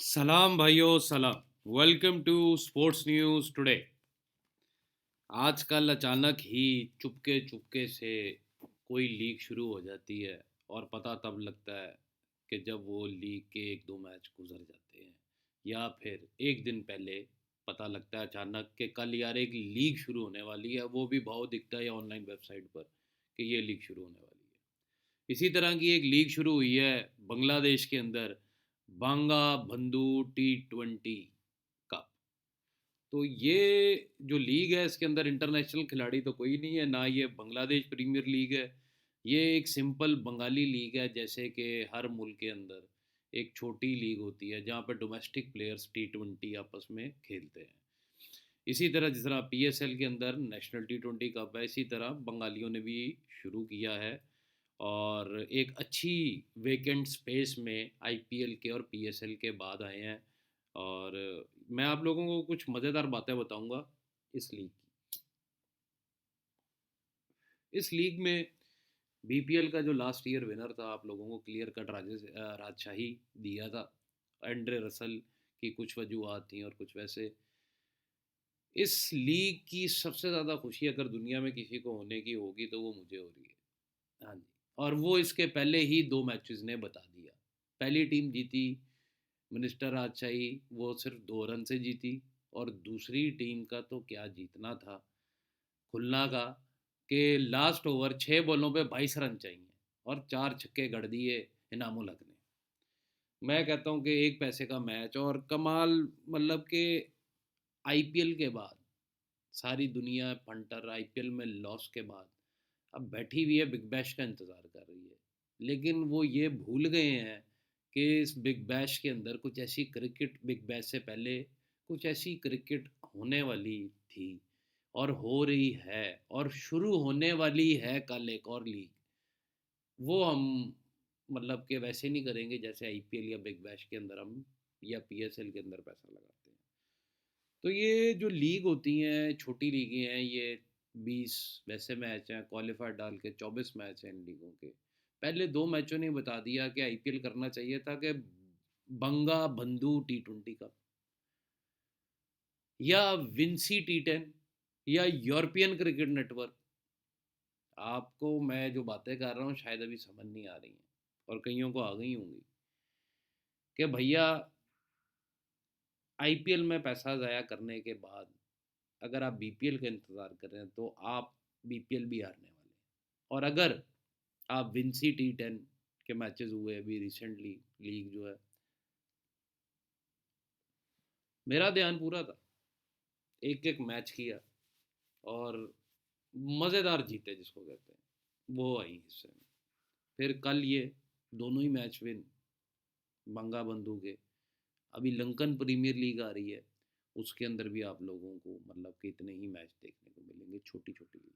सलाम भाइयों सलाम। Welcome to sports news today. आजकल अचानक ही चुपके चुपके से कोई लीग शुरू हो जाती है और पता तब लगता है कि जब वो लीग के एक दो मैच गुजर जाते हैं, या फिर एक दिन पहले पता लगता है अचानक कि कल यार एक लीग शुरू होने वाली है, वो भी भाव दिखता है ऑनलाइन वेबसाइट पर कि ये लीग शुरू होने वाली है। इसी तरह की एक लीग शुरू हुई है बांग्लादेश के अंदर, बांगा बंधु T20 कप। तो ये जो लीग है इसके अंदर इंटरनेशनल खिलाड़ी तो कोई नहीं है, ना ये बांग्लादेश प्रीमियर लीग है। ये एक सिंपल बंगाली लीग है, जैसे कि हर मुल्क के अंदर एक छोटी लीग होती है जहाँ पर डोमेस्टिक प्लेयर्स T20 आपस में खेलते हैं। इसी तरह जिस तरह PSL के अंदर नेशनल T20 कप है, इसी तरह बंगालियों ने भी शुरू किया है। और एक अच्छी वेकेंट स्पेस में IPL के और PSL के बाद आए हैं। और मैं आप लोगों को कुछ मज़ेदार बातें बताऊंगा इस लीग की। इस लीग में BPL का जो लास्ट ईयर विनर था, आप लोगों को क्लियर कट राजशाही दिया था। एंड्रे रसल की कुछ वजूहत थी और कुछ वैसे। इस लीग की सबसे ज़्यादा खुशी अगर दुनिया में किसी को होने की होगी तो वो मुझे हो रही है। हाँ जी। और वो इसके पहले ही दो मैचेस ने बता दिया। पहली टीम जीती मिनिस्टर राजशाही, वो सिर्फ 2 रन से जीती। और दूसरी टीम का तो क्या जीतना था, खुलना का, कि लास्ट ओवर 6 बॉलों पे 22 रन चाहिए और 4 छक्के गढ़ दिए इनामुल हक ने। मैं कहता हूँ कि एक पैसे का मैच और कमाल। मतलब कि IPL के बाद सारी दुनिया फंटर IPL में लॉस के बाद अब बैठी हुई है, बिग बैश का इंतज़ार कर रही है। लेकिन वो ये भूल गए हैं कि इस बिग बैश के अंदर कुछ ऐसी क्रिकेट, बिग बैश से पहले कुछ ऐसी क्रिकेट होने वाली थी और हो रही है और शुरू होने वाली है कल एक और लीग। वो हम मतलब कि वैसे नहीं करेंगे जैसे IPL या बिग बैश के अंदर हम या PSL के अंदर पैसा लगाते हैं। तो ये जो लीग होती हैं, छोटी लीगें हैं, ये 20 वैसे मैच हैं, क्वालिफायर डाल के 24 मैच हैं इन लीगों के। पहले 2 मैचों ने बता दिया कि IPL करना चाहिए था कि बंगा बंधु T20 का, या विंसी T10, या यूरोपियन क्रिकेट नेटवर्क। आपको मैं जो बातें कर रहा हूँ शायद अभी समझ नहीं आ रही हैं, और कईयों को आ गई होंगी कि भैया IPL में पैसा ज़ाया करने के बाद अगर आप BPL का इंतज़ार कर रहे हैं तो आप BPL भी हारने वाले हैं। और अगर आप विंसी T10 के मैचेस हुए अभी रिसेंटली, लीग जो है, मेरा ध्यान पूरा था, एक एक मैच किया और मज़ेदार जीते जिसको कहते हैं, वो आई हिस्से में। फिर कल ये दोनों ही मैच विन बंगा बंधु के। अभी लंकन प्रीमियर लीग आ रही है, उसके अंदर भी आप लोगों को मतलब कि इतने ही मैच देखने को मिलेंगे, छोटी छोटी लीग।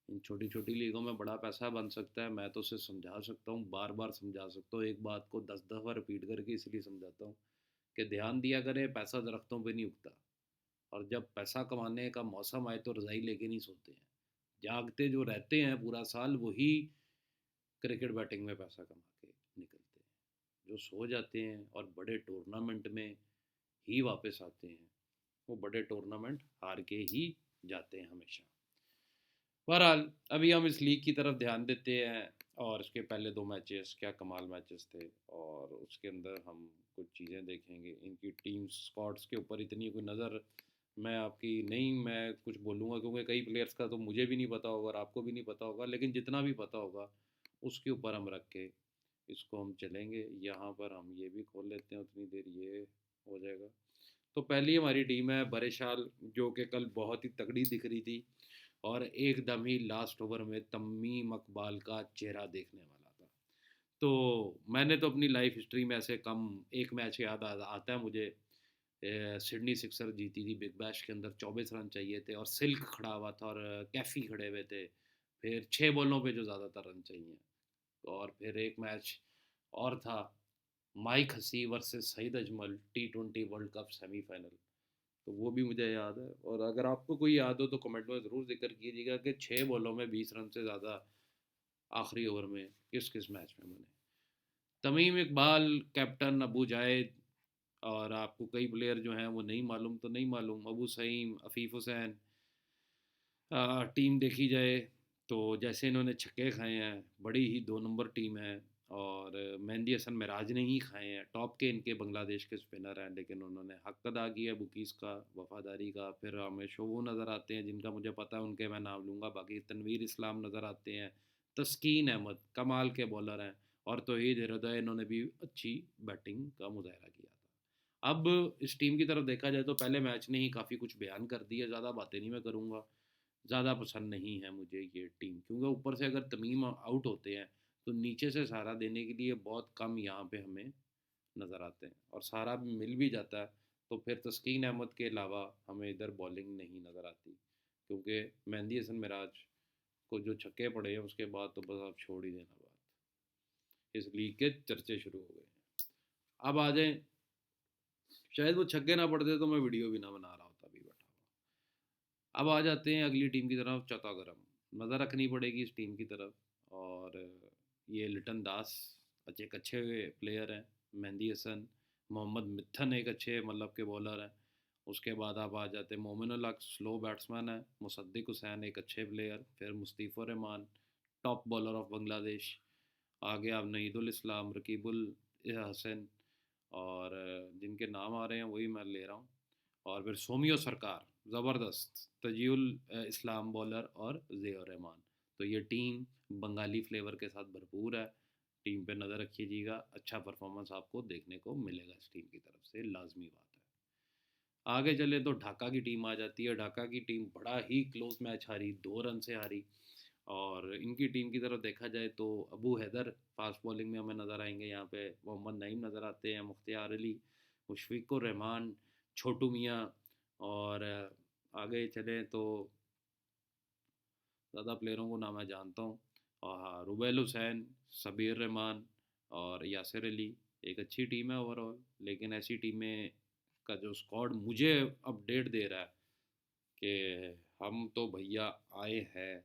इन छोटी छोटी लीगों में बड़ा पैसा बन सकता है। मैं तो उसे समझा सकता हूँ, बार बार समझा सकता हूँ, एक बात को 10 दफ़ा रिपीट करके इसलिए समझाता हूँ कि ध्यान दिया करें, पैसा दरख्तों पे नहीं उगता। और जब पैसा कमाने का मौसम आए तो रज़ाई लेके नहीं सोते हैं। जागते जो रहते हैं पूरा साल, वही क्रिकेट बैटिंग में पैसा कमा के निकलते हैं। जो सो जाते हैं और बड़े टूर्नामेंट में ही वापस आते हैं, वो बड़े टूर्नामेंट हार के ही जाते हैं हमेशा। बहरहाल अभी हम इस लीग की तरफ ध्यान देते हैं। और इसके पहले 2 मैचेस क्या कमाल मैचेस थे, और उसके अंदर हम कुछ चीज़ें देखेंगे। इनकी टीम स्क्वाड्स के ऊपर इतनी कोई नज़र मैं आपकी नहीं, मैं कुछ बोलूँगा क्योंकि कई प्लेयर्स का तो मुझे भी नहीं पता होगा और आपको भी नहीं पता होगा, लेकिन जितना भी पता होगा उसके ऊपर हम रख के इसको हम चलेंगे। यहाँ पर हम ये भी खोल लेते हैं, उतनी देर ये हो जाएगा। तो पहली हमारी टीम है बरेशाल, जो कि कल बहुत ही तगड़ी दिख रही थी और एकदम ही लास्ट ओवर में तमीम इकबाल का चेहरा देखने वाला था। तो मैंने तो अपनी लाइफ हिस्ट्री में ऐसे कम एक मैच याद आता है मुझे। सिडनी सिक्सर जीती थी बिग बैश के अंदर, 24 रन चाहिए थे और सिल्क खड़ा हुआ था और कैफ़ी खड़े हुए थे। फिर 6 बॉलों पे जो ज़्यादातर रन चाहिए। और फिर एक मैच और था, Mike Hussey versus Saeed Ajmal T20 world cup semifinal. तो वो भी मुझे याद है। और अगर आपको कोई याद हो तो कमेंट में ज़रूर जिक्र कीजिएगा कि 6 बॉलों में 20 रन से ज़्यादा आखिरी ओवर में किस किस मैच में बने। तमीम इकबाल कैप्टन, अबू जायद और आपको कई प्लेयर जो हैं वो नहीं मालूम तो नहीं मालूम, अबू सईम, अफीफ़ हुसैन। टीम देखी जाए तो जैसे इन्होंने छक्के खाए हैं, बड़ी ही 2 नंबर टीम है। और मेहंदी हसन मिराज ने ही खाए हैं, टॉप के इनके बांग्लादेश के स्पिनर हैं, लेकिन उन्होंने हक अदा किया है बुकीज़ का, वफ़ादारी का। फिर हमें शोवो नज़र आते हैं जिनका मुझे पता है, उनके मैं नाम लूँगा। बाकी तनवीर इस्लाम नज़र आते हैं, तस्कीन अहमद कमाल के बॉलर हैं, और तौहीद हृदय, इन्होंने भी अच्छी बैटिंग का मुज़ाहरा किया था। अब इस टीम की तरफ देखा जाए तो पहले मैच ने ही काफ़ी कुछ बयान कर दिया, ज़्यादा बातें नहीं मैं करूँगा। ज़्यादा पसंद नहीं है मुझे ये टीम, क्योंकि ऊपर से अगर तमीम आउट होते हैं तो नीचे से सहारा देने के लिए बहुत कम यहाँ पे हमें नज़र आते हैं, और सहारा भी मिल भी जाता है तो फिर तस्कीन अहमद के अलावा हमें इधर बॉलिंग नहीं नज़र आती, क्योंकि मेहंदी हसन मिराज को जो छक्के पड़े हैं उसके बाद तो बस आप छोड़ ही देना बात। इस लीग के चर्चे शुरू हो गए हैं। अब आ जाएं, शायद वो छक्के ना पड़ते तो मैं वीडियो भी ना बना रहा होता अभी बैठा हुआ। अब आ जाते हैं अगली टीम की तरफ, चौथागरम। नज़र रखनी पड़ेगी इस टीम की तरफ। और ये लिटन दास एक अच्छे प्लेयर हैं, मेहंदी हसन, मोहम्मद मिथन एक अच्छे मतलब के बॉलर हैं। उसके बाद आप आ जाते हैं मोमिनुल हक, स्लो बैट्समैन है। मुसद्दिक हुसैन एक अच्छे प्लेयर। फिर Mustafa Rahman, top bowler of Bangladesh. आगे आप नईदुल इस्लाम, रकीबुल हसन, और जिनके नाम आ रहे हैं वही मैं ले रहा हूँ। और फिर सोमियो सरकार, ज़बरदस्त, तजीउल इस्लाम बॉलर, और ज़िया रहमान। तो ये टीम बंगाली फ्लेवर के साथ भरपूर है। टीम पे नज़र रखिएगा, अच्छा परफॉर्मेंस आपको देखने को मिलेगा इस टीम की तरफ से, लाजमी बात है। आगे चले तो ढाका की टीम आ जाती है। ढाका की टीम बड़ा ही क्लोज मैच हारी, 2 रन से हारी। और इनकी टीम की तरफ देखा जाए तो अबू हैदर फास्ट बॉलिंग में हमें नज़र आएंगे यहाँ पे, मोहम्मद नईम नज़र आते हैं, मुख्तियार अली, मुशफ़िकुर रहमान, छोटू मियाँ। और आगे चलें तो ज़्यादा प्लेयरों को ना मैं जानता हूँ। और हाँ, रुबैल हुसैन, सबीर रहमान, और यासिर अली। एक अच्छी टीम है ओवरऑल, लेकिन ऐसी टीमें का जो स्क्वाड मुझे अपडेट दे रहा है कि हम तो भैया आए हैं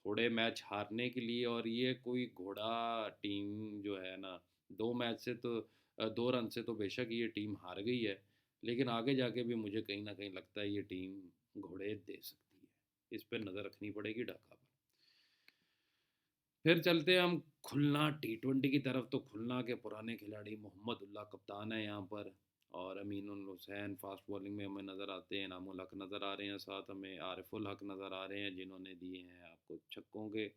थोड़े मैच हारने के लिए, और ये कोई घोड़ा टीम जो है ना, 2 मैच से तो 2 रन से तो बेशक ये टीम हार गई है, लेकिन आगे जाके भी मुझे कहीं ना कहीं लगता है ये टीम घोड़े दे सकती है। इस पर नज़र रखनी पड़ेगी ढाका पर। फिर चलते हैं हम खुलना T20 की तरफ। तो खुलना के पुराने खिलाड़ी मोहम्मद उल्लाह कप्तान है यहाँ पर, और अमीनुल हुसैन फास्ट बॉलिंग में हमें नज़र आते हैं, इनामुल हक नज़र आ रहे हैं, साथ हमें आरिफुल हक नज़र आ रहे हैं, जिन्होंने दिए हैं आपको छक्कों के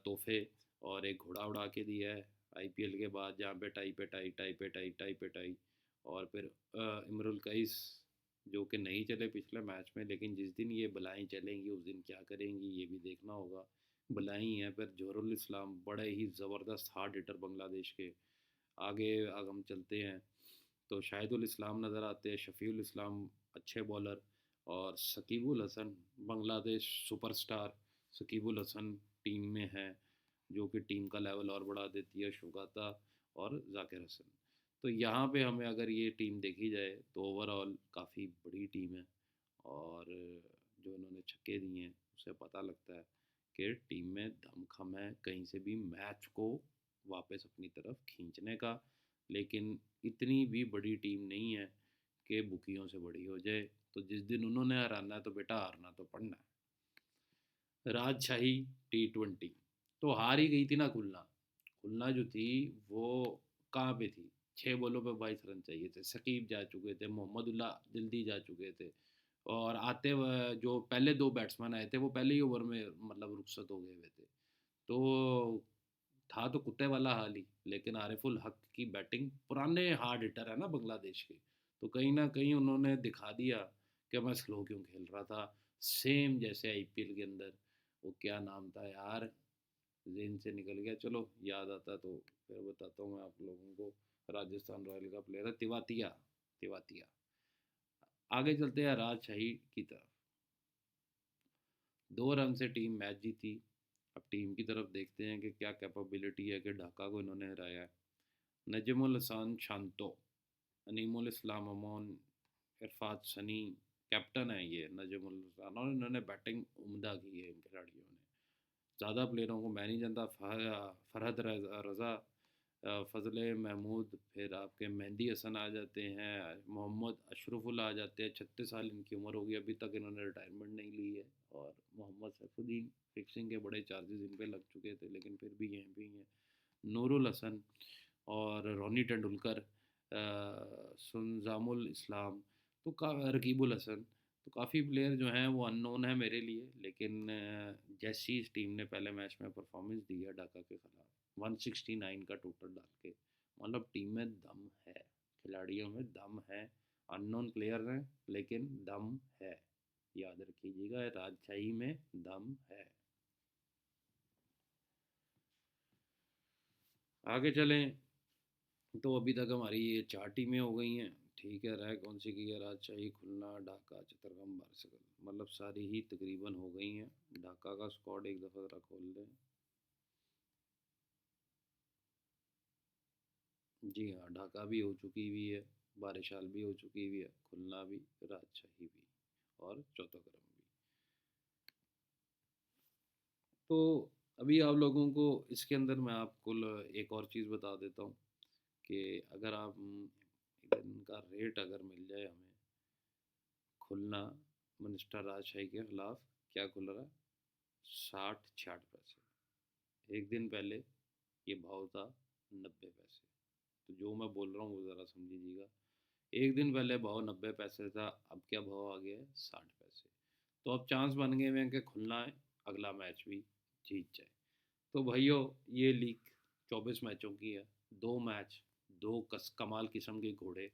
तोहफे, और एक घोड़ा उड़ा के दिया है IPL के बाद, जहाँ पे टाई पे टाई, टाई पे टाई, टाई पे टाई। और फिर इमरुल कईस, जो कि नहीं चले पिछले मैच में, लेकिन जिस दिन ये बलाएँ चलेंगी उस दिन क्या करेंगी ये भी देखना होगा। बलाई हैं। फिर जोहरुल इस्लाम, बड़े ही ज़बरदस्त हार्ड हिटर बांग्लादेश के। आगे अगर हम चलते हैं तो शाहिदुल इस्लाम नज़र आते हैं, शफ़ीउल इस्लाम अच्छे बॉलर, और सकीबुल हसन, बांग्लादेश सुपरस्टार सकीबुल हसन टीम में है, जो कि टीम का लेवल और बढ़ा देती है, शुगाता और जाकिर हसन। तो यहाँ पे हमें अगर ये टीम देखी जाए तो ओवरऑल काफ़ी बड़ी टीम है। और जो इन्होंने छक्के दिए हैं उससे पता लगता है कि टीम में दमखम है कहीं से भी मैच को वापस अपनी तरफ खींचने का। लेकिन इतनी भी बड़ी टीम नहीं है कि बुकियों से बड़ी हो जाए। तो जिस दिन उन्होंने हराना है तो बेटा हारना तो पड़ना है। राजशाही T20 तो हार ही गई थी ना खुलना। खुलना जो थी वो कहाँ पे थी, 6 बॉलों पे 22 रन चाहिए थे, शकीब जा चुके थे, मोहम्मदुल्लाह जल्दी जा चुके थे, और आते हुए जो पहले 2 बैट्समैन आए थे वो पहले ही ओवर में मतलब रुखसत हो गए हुए थे। तो था तो कुत्ते वाला हाल ही, लेकिन आरिफुल हक की बैटिंग, पुराने हार्ड हिटर है ना बांग्लादेश के, तो कहीं ना कहीं उन्होंने दिखा दिया कि मैं स्लो क्यों खेल रहा था। सेम जैसे IPL के अंदर, वो क्या नाम था यार, जेन से निकल गया, चलो याद आता तो फिर बताता हूँ मैं आप लोगों को। राजस्थान रॉयल का प्लेयर है, तिवातिया। तिवातिया। आगे चलते हैं राजशाही की तरफ। 2 रन से टीम मैच जीती। अब टीम की तरफ देखते हैं कि क्या कैपेबिलिटी है कि ढाका को इन्होंने हराया है। नजमुल हसन शांतो, अनीमुल इस्लाम अमोन, इरफात सनी, कैप्टन है ये नजमुल हसन, और इन्होंने बैटिंग उम्दा की है इन खिलाड़ियों ने। ज़्यादा प्लेयरों को मैं नहीं जानता, फरहद रज़ा, फ़ज़ल महमूद, फिर आपके मेहंदी हसन आ जाते हैं, मोहम्मद अशरफुल आ जाते हैं, 36 साल इनकी उम्र हो गई, अभी तक इन्होंने रिटायरमेंट नहीं ली है। और मोहम्मद सैफुद्दीन, फिक्सिंग के बड़े चार्जेस इन पे लग चुके थे, लेकिन फिर भी यहीं पे ही हैं। नूरुल हसन और रोनी टेंडुलकर, सुनजामुल इस्लाम, तो का रकीबुल हसन, तो काफ़ी प्लेयर जो हैं वो अननोन है मेरे लिए। लेकिन जैसी इस टीम ने पहले मैच में परफॉर्मेंस दी है ढाका के ख़िलाफ़, 169 का टोटल डाल के, मतलब टीम में दम है, खिलाड़ियों में दम है। अननोन प्लेयर हैं लेकिन दम है, याद रखिएगा, राजशाही में दम है। आगे चलें तो अभी तक हमारी ये 4 टीमें हो गई हैं। ठीक है, रह कौन सी की है? राजशाही, खुलना, ढाका, चित्तरगम, बारहसिंगा, मतलब सारी ही तकरीबन हो गई हैं। ढाका का स्क्वाड एक दफ़ा ज़रा खोल दें। जी हाँ, ढाका भी हो चुकी हुई है, बारिशाल भी हो चुकी हुई है, खुलना भी, राजशाही भी, और चौथाकरम भी। तो अभी आप लोगों को इसके अंदर मैं आपको एक और चीज़ बता देता हूँ कि अगर आप इनका रेट अगर मिल जाए हमें, खुलना मिनिस्टर राजशाही के ख़िलाफ़ क्या खुल रहा है, 60-66 पैसे। एक दिन पहले ये भाव था 90 पैसे। तो जो मैं बोल रहा हूँ वो ज़रा समझिएगा। एक दिन पहले भाव 90 पैसे था, अब क्या भाव आ गया है, 60 पैसे। तो अब चांस बन गए हैं कि खुलना है अगला मैच भी जीत जाए। तो भाइयों, ये लीग 24 मैचों की है, 2 मैच, दो कमाल किस्म के घोड़े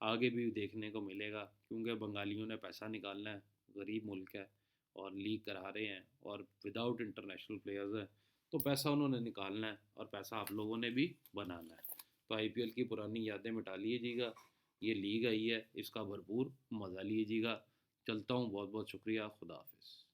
आगे भी देखने को मिलेगा, क्योंकि बंगालियों ने पैसा निकालना है, गरीब मुल्क है और लीग करा रहे हैं और विदाउट इंटरनेशनल प्लेयर्स है, तो पैसा उन्होंने निकालना है और पैसा आप लोगों ने भी बनाना है। तो आईपीएल की पुरानी यादें मिटा लीजिएगा, ये लीग आई है, इसका भरपूर मज़ा लीजिएगा। चलता हूँ, बहुत बहुत शुक्रिया, खुदा हाफिज़।